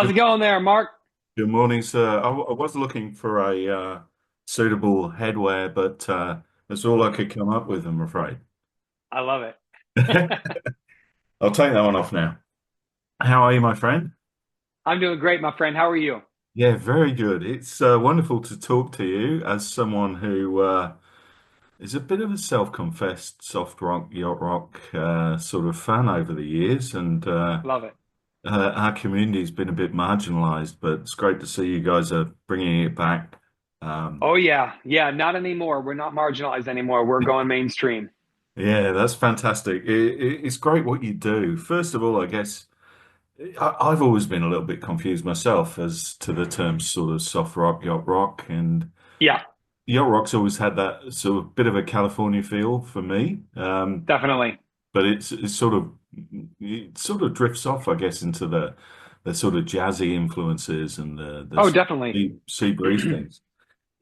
How's it going there, Mark? Good morning, sir. I was looking for a suitable headwear, but that's all I could come up with, I'm afraid. I love it. I'll take that one off now. How are you, my friend? I'm doing great, my friend. How are you? Yeah, very good. It's wonderful to talk to you as someone who is a bit of a self-confessed soft rock, yacht rock sort of fan over the years, and Love it. our community's been a bit marginalized, but it's great to see you guys are bringing it back. Um, Oh yeah, yeah. Not anymore. We're not marginalized anymore. We're going mainstream. Yeah, that's fantastic. It's great what you do. First of all, I guess I've always been a little bit confused myself as to the terms sort of soft rock, yacht rock, and Yeah, yacht rock's always had that sort of bit of a California feel for me. definitely. But it's sort of it sort of drifts off, I guess, into the sort of jazzy influences and the Oh, definitely. sea breeze things.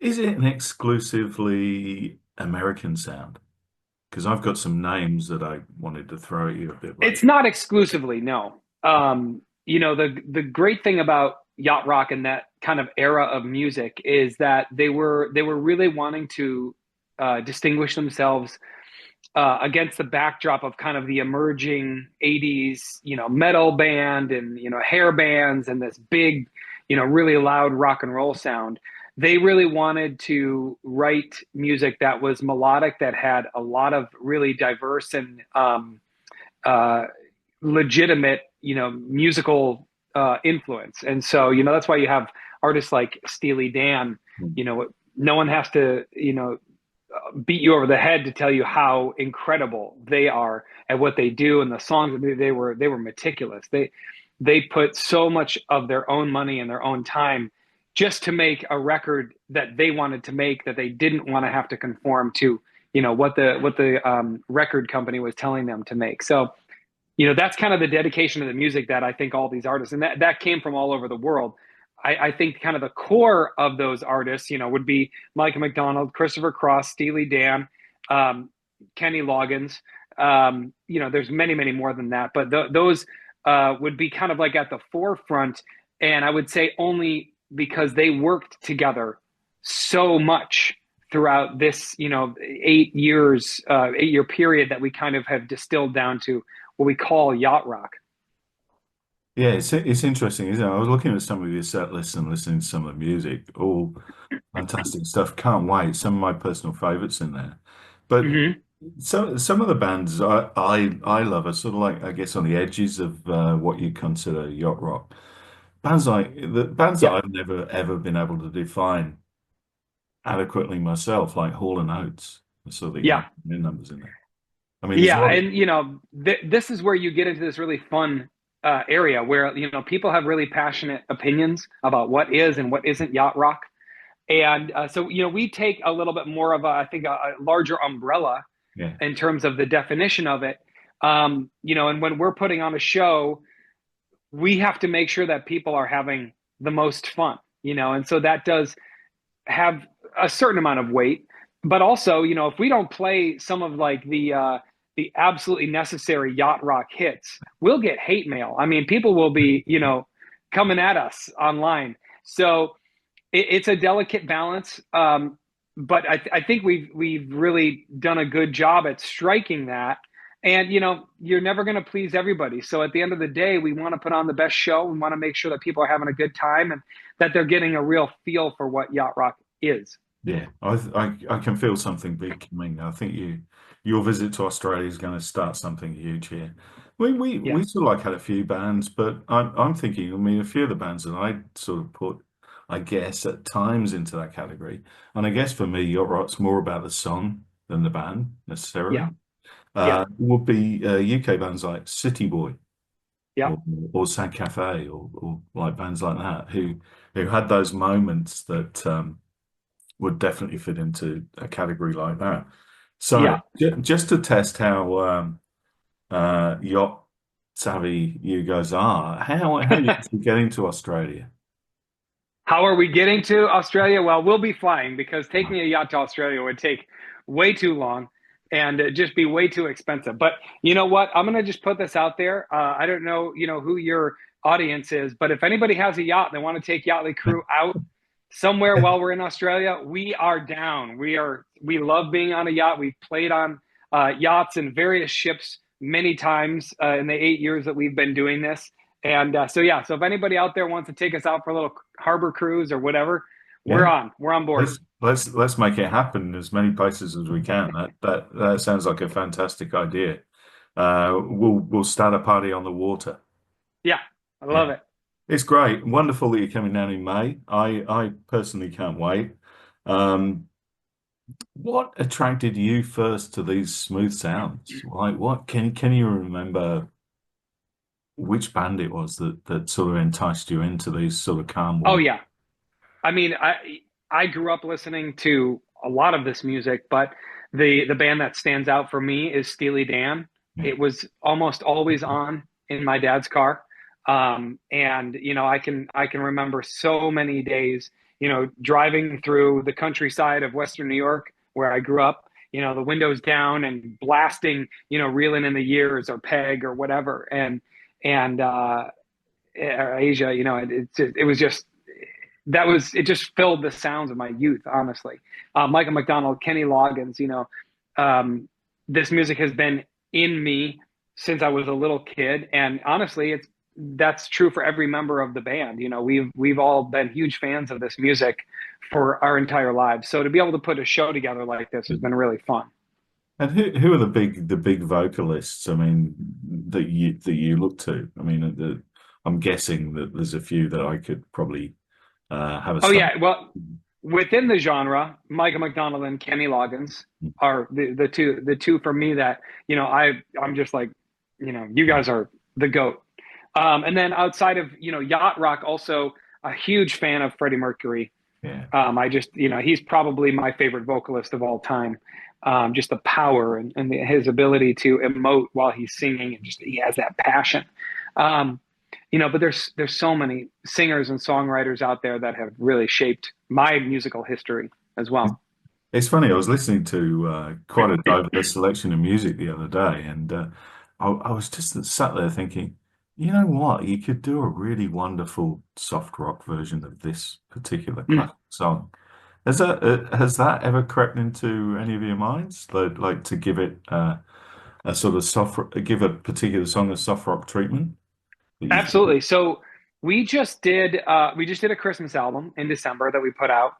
Is it an exclusively American sound? Because I've got some names that I wanted to throw at you a bit It's later. not exclusively, no. The great thing about yacht rock and that kind of era of music is that they were really wanting to distinguish themselves against the backdrop of kind of the emerging 80s, metal band and, hair bands and this big, really loud rock and roll sound. They really wanted to write music that was melodic, that had a lot of really diverse and uh, legitimate, musical influence. And so, that's why you have artists like Steely Dan. Mm. No one has to, beat you over the head to tell you how incredible they are at what they do and the songs. They were meticulous. They put so much of their own money and their own time just to make a record that they wanted to make, that they didn't want to have to conform to what the record company was telling them to make. So that's kind of the dedication of the music that I think all these artists, and that came from all over the world. I think kind of the core of those artists, would be Michael McDonald, Christopher Cross, Steely Dan, um, Kenny Loggins. There's many, many more than that, but those would be kind of like at the forefront. And I would say only because they worked together so much throughout this, 8 years, 8-year period that we kind of have distilled down to what we call yacht rock. Yeah, it's interesting, isn't it? I was looking at some of your set lists and listening to some of the music. All fantastic stuff. Can't wait. Some of my personal favorites in there. But Hmm. some of the bands I love are sort of like I guess on the edges of what you consider yacht rock. Bands like the bands that Yeah, I've never ever been able to define adequately myself, like Hall and Oates. I saw that you yeah, had their numbers in there. I mean, there's a yeah. lot of And this is where you get into this really fun area where people have really passionate opinions about what is and what isn't yacht rock. And so we take a little bit more of I think a larger umbrella yeah. in terms of the definition of it. And when we're putting on a show, we have to make sure that people are having the most fun. And so that does have a certain amount of weight. But also, if we don't play some of like the absolutely necessary yacht rock hits, we'll get hate mail. I mean, people will be, coming at us online. So it's a delicate balance. But I think we've really done a good job at striking that. And you're never going to please everybody. So at the end of the day, we want to put on the best show. We want to make sure that people are having a good time and that they're getting a real feel for what yacht rock is. Yeah, I can feel something big coming. I think your visit to Australia is going to start something huge here. Yeah, We sort of like had a few bands, but I'm thinking. I mean, a few of the bands that I sort of put, I guess, at times into that category. And I guess for me, you're right. It's more about the song than the band yeah, necessarily. yeah, Would be UK bands like City Boy yeah, or Sad Cafe or like bands like that who had those moments that. Would definitely fit into a category like that. So yeah. just to test how yacht savvy you guys are, how are you actually getting to Australia? How are we getting to Australia? Well, we'll be flying because taking a yacht to Australia would take way too long and just be way too expensive. But you know what? I'm going to just put this out there. I don't know, who your audience is. But if anybody has a yacht, they want to take Yächtley Crëw out somewhere while we're in Australia, we are down. We love being on a yacht. We've played on yachts and various ships many times in the 8 years that we've been doing this. And so yeah, so if anybody out there wants to take us out for a little harbor cruise or whatever, we're Yeah. on. We're on board. Let's make it happen in as many places as we can. That sounds like a fantastic idea. We'll start a party on the water. Yeah, I love Yeah. it. It's great. Wonderful that you're coming down in May. I personally can't wait. Um, what attracted you first to these smooth sounds? Like what can you remember which band it was that sort of enticed you into these sort of calm Oh waters? yeah. I mean, I grew up listening to a lot of this music, but the band that stands out for me is Steely Dan. Yeah. It was almost always on in my dad's car. And I can remember so many days, driving through the countryside of Western New York where I grew up, the windows down and blasting, Reeling in the Years or Peg or whatever. And Asia, it was just it just filled the sounds of my youth, honestly. Michael McDonald, Kenny Loggins, this music has been in me since I was a little kid, and honestly, that's true for every member of the band. We've all been huge fans of this music for our entire lives. So to be able to put a show together like this has been really fun. And who are the big vocalists? I mean, that you look to. I mean, I'm guessing that there's a few that I could probably have a Oh start. yeah, well, within the genre, Michael McDonald and Kenny Loggins are the two for me that I'm just like, you guys are the goat. And then outside of Yacht Rock, also a huge fan of Freddie Mercury. Yeah. I just he's probably my favorite vocalist of all time. Just the power and his ability to emote while he's singing, and just he has that passion. Um, but there's so many singers and songwriters out there that have really shaped my musical history as well. It's funny, I was listening to quite a diverse selection of music the other day, and I was just sat there thinking, you know what? You could do a really wonderful soft rock version of this particular Mm, classic song. Has that ever crept into any of your minds? Like to give it a sort of give a particular song a soft rock treatment that you think? absolutely. So we just did a Christmas album in December that we put out.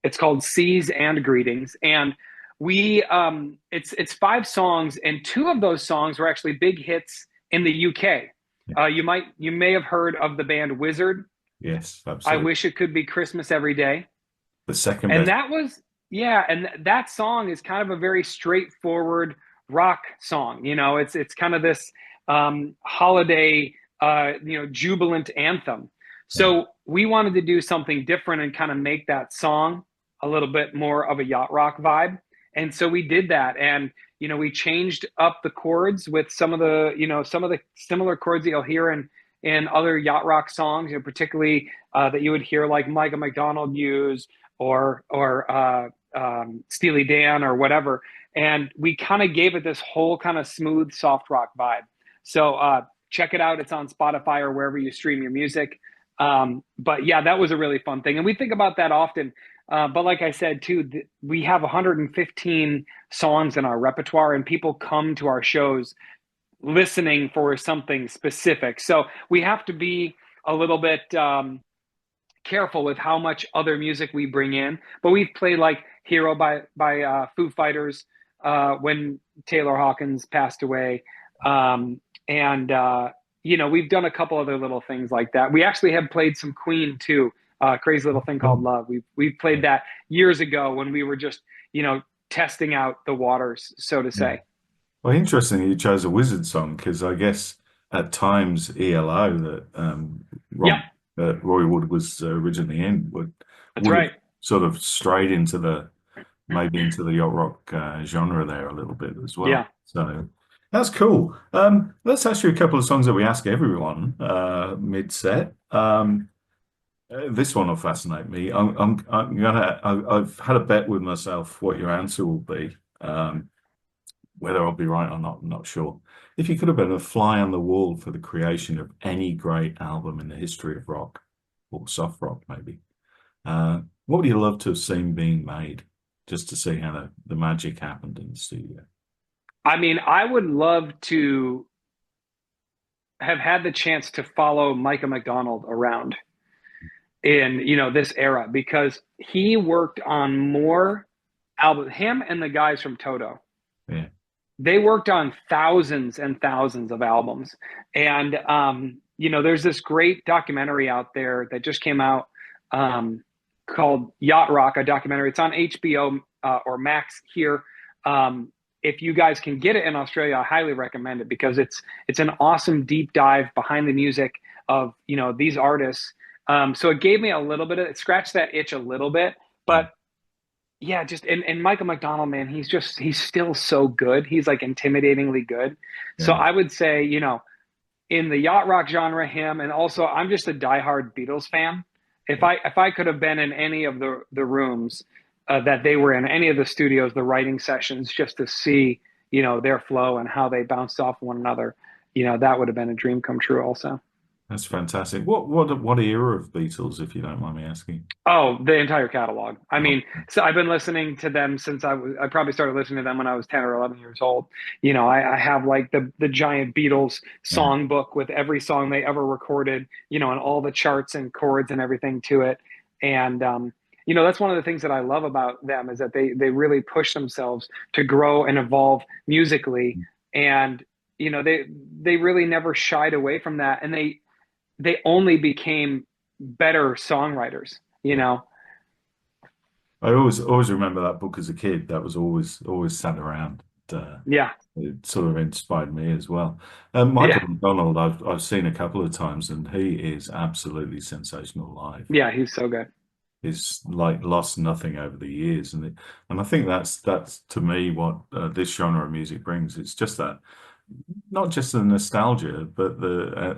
It's called Seas and Greetings, and it's 5 songs, and 2 of those songs were actually big hits in the UK. You may have heard of the band Wizard. Yes, I absolutely. wish it could be Christmas every day. The second And best. that was, yeah, and that song is kind of a very straightforward rock song. It's kind of this holiday, jubilant anthem. Yeah. So we wanted to do something different and kind of make that song a little bit more of a yacht rock vibe. And so we did that, and we changed up the chords with some of the similar chords that you'll hear in other yacht rock songs, particularly that you would hear like Michael McDonald use or Steely Dan or whatever. And we kind of gave it this whole kind of smooth soft rock vibe. So check it out. It's on Spotify or wherever you stream your music. But yeah, that was a really fun thing. And we think about that often. But like I said, too, we have 115 songs in our repertoire, and people come to our shows listening for something specific. So we have to be a little bit careful with how much other music we bring in. But we've played like Hero by Foo Fighters when Taylor Hawkins passed away. And we've done a couple other little things like that. We actually have played some Queen too. Crazy Little Thing Called Love. We've played that years ago when we were just testing out the waters, so to Yeah. say. Well, interesting you chose a Wizard song because I guess at times ELO that Yeah, Roy Wood was originally in that's would have right. sort of strayed into maybe into the yacht rock genre there a little bit as Yeah. well. So that's cool. Let's ask you a couple of songs that we ask everyone mid-set. This one will fascinate me. I've had a bet with myself what your answer will be. Whether I'll be right or not, I'm not sure. If you could have been a fly on the wall for the creation of any great album in the history of rock, or soft rock maybe, what would you love to have seen being made, just to see how the magic happened in the studio? I mean, I would love to have had the chance to follow Micah McDonald around in, this era, because he worked on more albums. Him and the guys from Toto, Yeah, they worked on thousands and thousands of albums. And there's this great documentary out there that just came out, called Yacht Rock, a documentary. It's on HBO or Max here. If you guys can get it in Australia, I highly recommend it, because it's an awesome deep dive behind the music of these artists. So it gave me a little bit of, it scratched that itch a little bit. yeah, But yeah, just and Michael McDonald, man, he's still so good. He's like intimidatingly good. So yeah. I would say, in the yacht rock genre, him, and also I'm just a diehard Beatles fan. If I could have been in any of the rooms that they were in, any of the studios, the writing sessions, just to see their flow and how they bounced off one another, that would have been a dream come true. Also, That's fantastic. What era of Beatles, if you don't mind me asking? oh, the entire catalog. I Oh, mean, so I've been listening to them since I probably started listening to them when I was 10 or 11 years old. I have like the giant Beatles yeah. songbook with every song they ever recorded, and all the charts and chords and everything to it. And that's one of the things that I love about them, is that they really push themselves to grow and evolve musically. And they really never shied away from that. And they only became better songwriters, you Yeah. know? I always remember that book as a kid. That was always sat around. Yeah. It sort of inspired me as well. Michael Yeah. McDonald, I've seen a couple of times, and he is absolutely sensational live. Yeah. He's so good. He's like lost nothing over the years, and I think that's to me what this genre of music brings. It's just that, not just the nostalgia, but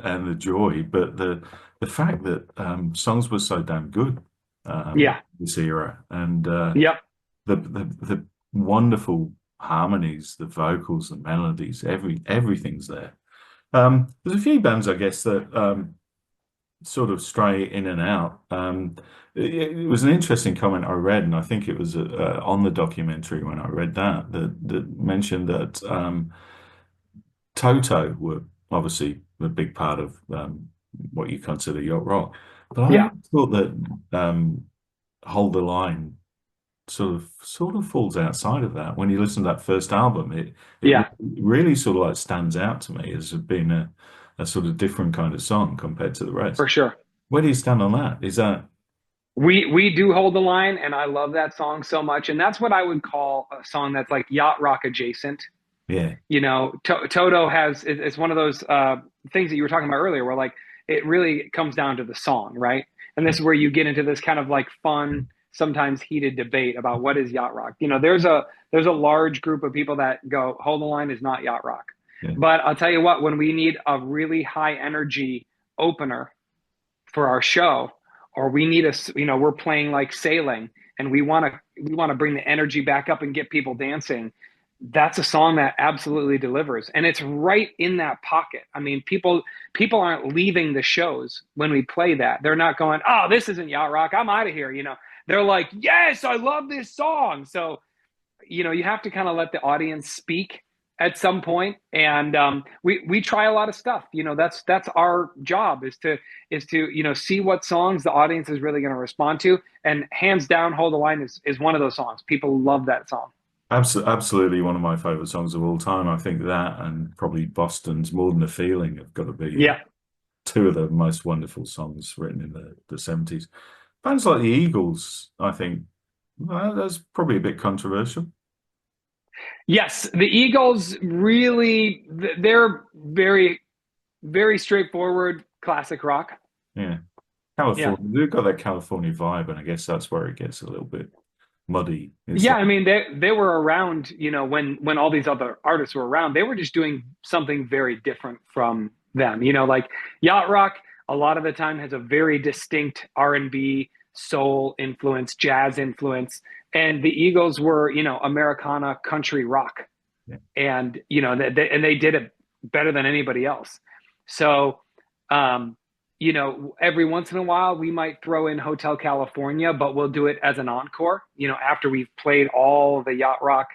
and the joy, but the fact that songs were so damn good Yeah. this era, and Yep. the wonderful harmonies, the vocals, the melodies, everything's there. There's a few bands, I guess, that sort of stray in and out. It was an interesting comment I read, and I think it was on the documentary when I read that mentioned that Toto were obviously a big part of what you consider yacht rock, but I Yeah. thought that Hold the Line sort of falls outside of that. When you listen to that first album, it Yeah. really sort of like stands out to me as being a sort of different kind of song compared to the rest. For sure. Where do you stand on that? Is that We do hold the line, and I love that song so much. And that's what I would call a song that's like yacht rock adjacent. yeah, Toto has, it's one of those things that you were talking about earlier, where like it really comes down to the song, right? And this is where you get into this kind of like fun, sometimes heated debate about what is yacht rock. There's a large group of people that go, hold the line is not yacht rock. yeah, But I'll tell you what, when we need a really high energy opener for our show, or we need we're playing like sailing, and we want to bring the energy back up and get people dancing, that's a song that absolutely delivers, and it's right in that pocket. I mean, people aren't leaving the shows when we play that. They're not going, oh, this isn't yacht rock, I'm out of here. They're like, yes, I love this song. So you have to kind of let the audience speak at some point. And we try a lot of stuff. That's our job, is to see what songs the audience is really going to respond to. And hands down, Hold the Line is one of those songs. People love that song. absolutely one of my favorite songs of all time. I think that and probably Boston's More Than a Feeling have got to be Yeah. two of the most wonderful songs written in the 70s. Bands like the Eagles, I think, well, that's probably a bit controversial. Yes, the Eagles really, they're very, very straightforward classic rock. Yeah. Yeah. California, they've got that California vibe, and I guess that's where it gets a little bit muddy. It's Yeah, like, I mean they were around, when all these other artists were around. They were just doing something very different from them. Like yacht rock, a lot of the time has a very distinct R&B, soul influence, jazz influence, and the Eagles were, Americana country rock. Yeah. and and they did it better than anybody else. So, um, every once in a while we might throw in Hotel California, but we'll do it as an encore. After we've played all the yacht rock,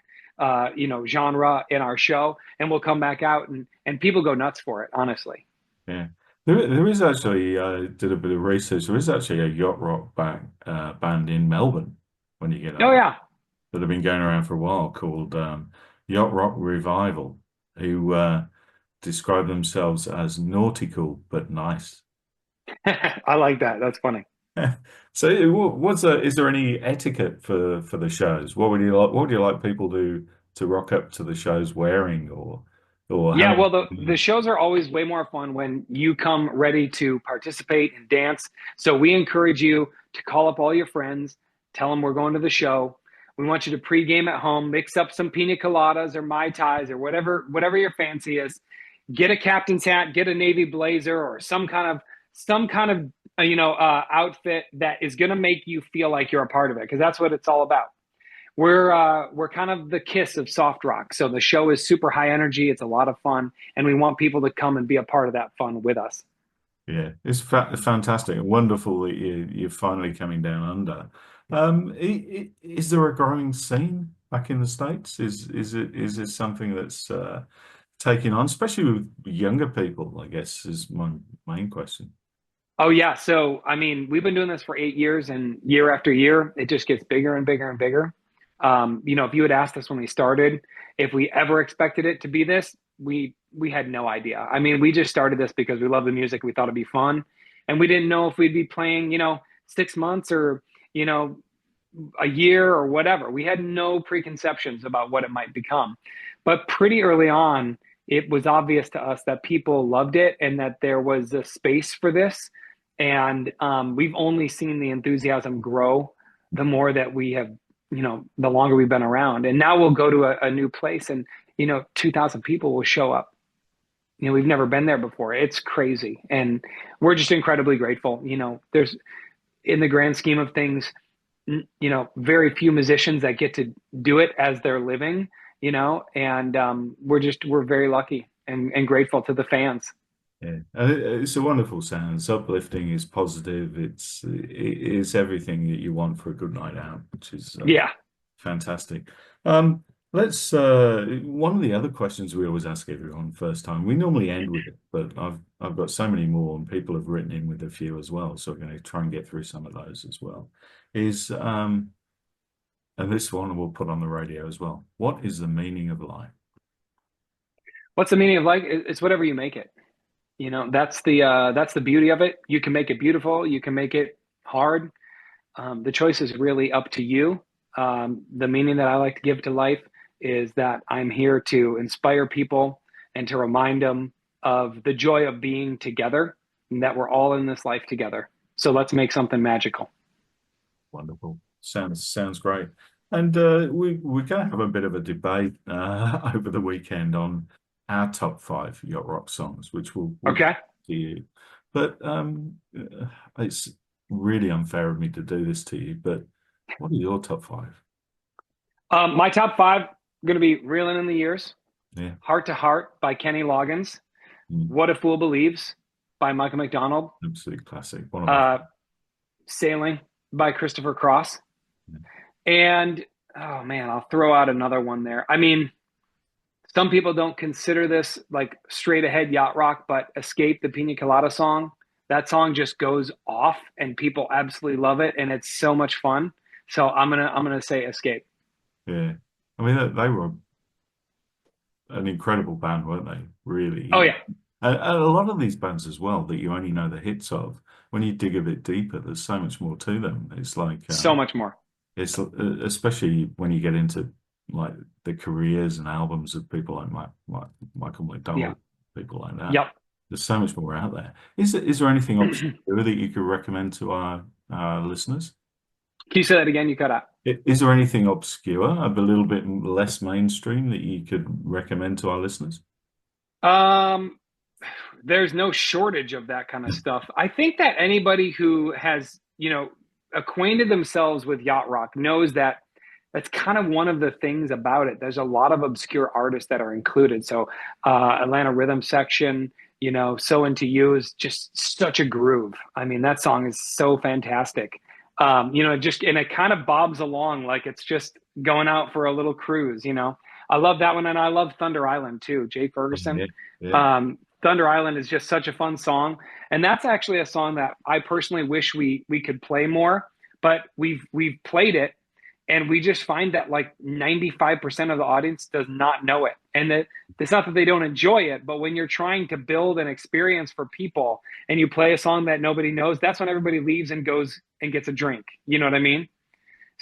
genre in our show, and we'll come back out and people go nuts for it. Honestly. Yeah. There is actually, did a bit of research. There is actually a yacht rock band in Melbourne when you get Oh up yeah. that have been going around for a while called Yacht Rock Revival, who describe themselves as nautical but nice. I like that. That's funny. So, is there any etiquette for the shows? What would you like people to rock up to the shows wearing or Yeah, having? well, the shows are always way more fun when you come ready to participate and dance. So we encourage you to call up all your friends, tell them we're going to the show. We want you to pregame at home, mix up some pina coladas or mai tais or whatever your fancy is. Get a captain's hat, get a navy blazer or some kind of outfit that is going to make you feel like you're a part of it, because that's what it's all about. We're kind of the Kiss of soft rock. So the show is super high energy. It's a lot of fun, and we want people to come and be a part of that fun with us. Yeah, it's fantastic and wonderful that you're finally coming down under. Is there a growing scene back in the States? Is it something that's taking on, especially with younger people, I guess, is my main question. Oh yeah. So I mean, we've been doing this for 8 years, and year after year, it just gets bigger and bigger and bigger. If you had asked us when we started if we ever expected it to be this, we had no idea. I mean, we just started this because we love the music. We thought it'd be fun, and we didn't know if we'd be playing, 6 months or you know a year or whatever. We had no preconceptions about what it might become. But pretty early on, it was obvious to us that people loved it and that there was a space for this. And we've only seen the enthusiasm grow the more that we have, the longer we've been around. And now we'll go to a new place and, 2,000 people will show up. We've never been there before. It's crazy. And we're just incredibly grateful. There's, in the grand scheme of things, very few musicians that get to do it as they're living, and we're very lucky and grateful to the fans. Yeah, and it's a wonderful sound. It's uplifting. It's positive. It's everything that you want for a good night out, which is Yeah. fantastic. Let's one of the other questions we always ask everyone first time. We normally end with it, but I've got so many more, and people have written in with a few as well. So we're going to try and get through some of those as well. And this one we'll put on the radio as well. What is the meaning of life? What's the meaning of life? It's whatever you make it. That's the beauty of it. You can make it beautiful. You can make it hard. The choice is really up to you. The meaning that I like to give to life is that I'm here to inspire people and to remind them of the joy of being together and that we're all in this life together. So let's make something magical. Wonderful. Sounds great. And we're going to have a bit of a debate over the weekend on our top five yacht rock songs, which we'll Okay. to you. But it's really unfair of me to do this to you. But what are your top five? My top five going to be Reeling in the Years, Yeah, Heart to Heart by Kenny Loggins, mm, What a Fool Believes by Michael McDonald, absolute classic. One of my uh, Sailing by Christopher Cross. favorites. And oh man, I'll throw out another one there. I mean, some people don't consider this like straight ahead yacht rock, but Escape, the Pina Colada song, that song just goes off and people absolutely love it and it's so much fun. So I'm gonna say Escape. Yeah, I mean they were an incredible band, weren't they? Oh Really. yeah, And a lot of these bands as well that you only know the hits of. When you dig a bit deeper, there's so much more to them. It's like so much more. it's especially when you get into like the careers and albums of people like Michael Yeah. McDonald, people like that. Yep. There's so much more out there. Is there anything obscure that you could recommend to our listeners? Can you say that again? You cut out. Is there anything obscure, a little bit less mainstream that you could recommend to our listeners? Um, there's no shortage of that kind of stuff. I think that anybody who has, acquainted themselves with yacht rock knows that that's kind of one of the things about it. There's a lot of obscure artists that are included. So Atlanta Rhythm Section, So Into You is just such a groove. I mean, that song is so fantastic. Just and it kind of bobs along like it's just going out for a little cruise. I love that one, and I love Thunder Island too. Jay Ferguson. Yeah, yeah. Thunder Island is just such a fun song, and that's actually a song that I personally wish we could play more. But we've played it, and we just find that like 95% of the audience does not know it, and that it's not that they don't enjoy it, but when you're trying to build an experience for people and you play a song that nobody knows, that's when everybody leaves and goes and gets a drink. You know what I mean?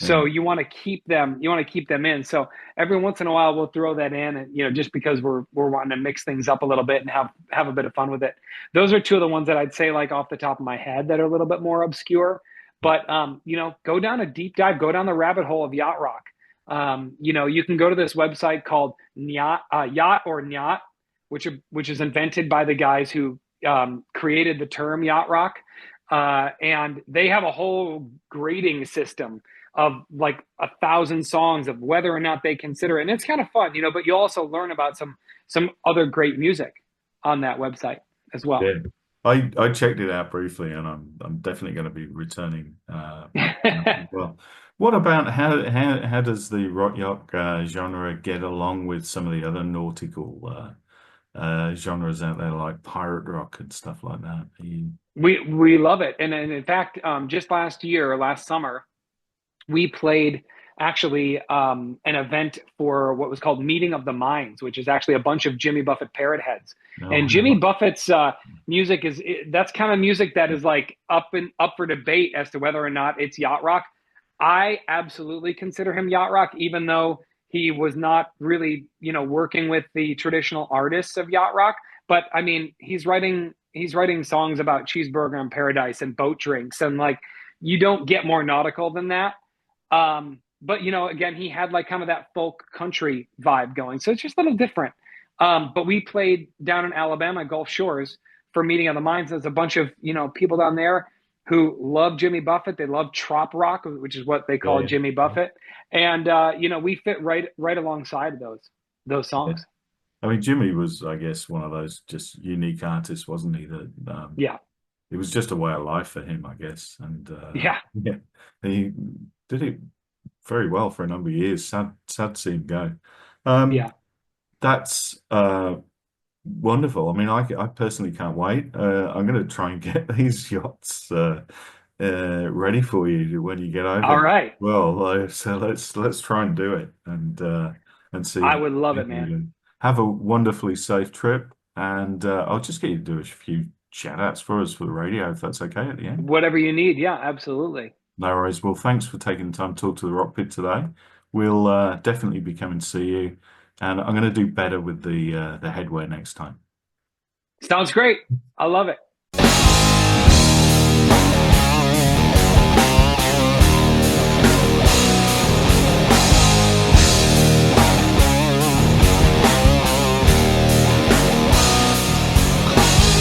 Yeah. So you want to keep them in. So every once in a while we'll throw that in, and just because we're wanting to mix things up a little bit and have a bit of fun with it. Those are two of the ones that I'd say like off the top of my head that are a little bit more obscure. But go down a deep dive, go down the rabbit hole of yacht rock. You can go to this website called Yacht or Yacht, which is invented by the guys who created the term yacht rock, and they have a whole grading system of like 1,000 songs of whether or not they consider it. And it's kind of fun, but you also learn about some other great music on that website as well. Yeah. I checked it out briefly, and I'm definitely going to be returning as well. What about how does the rock yacht genre get along with some of the other nautical genres out there, like pirate rock and stuff like that? We love it. And in fact, just last summer, we played actually an event for what was called Meeting of the Minds, which is actually a bunch of Jimmy Buffett parrot heads. No, And Jimmy Buffett's music that's kind of music that is like up for debate as to whether or not it's yacht rock. I absolutely consider him yacht rock, even though he was not really, working with the traditional artists of yacht rock. But I mean, he's writing songs about cheeseburger and paradise and boat drinks, and like you don't get more nautical than that. But again, he had like kind of that folk country vibe going, so it's just a little different. But we played down in Alabama, Gulf Shores, for Meeting of the Minds. There's a bunch of people down there who love Jimmy Buffett. They love trop rock, which is what they call yeah, Jimmy yeah, Buffett, and we fit right alongside those yeah. songs. I mean, Jimmy was, I guess, one of those just unique artists, wasn't he? That Yeah, it was just a way of life for him, I guess. And yeah, yeah, he did it very well for a number of years. Sad to see him go. Um, yeah. that's wonderful. I mean, I personally can't wait. I'm going to try and get these yachts ready for you when you get over All there. right, Well, so let's try and do it and see I how would love we it, man. do. Have a wonderfully safe trip, and I'll just get you to do a few shout outs for us for the radio if that's okay at the end. Whatever you need, yeah, absolutely. No worries. Well, thanks for taking the time to talk to the Rockpit today. We'll definitely be coming to see you, and I'm going to do better with the headwear next time. Sounds great. I love it.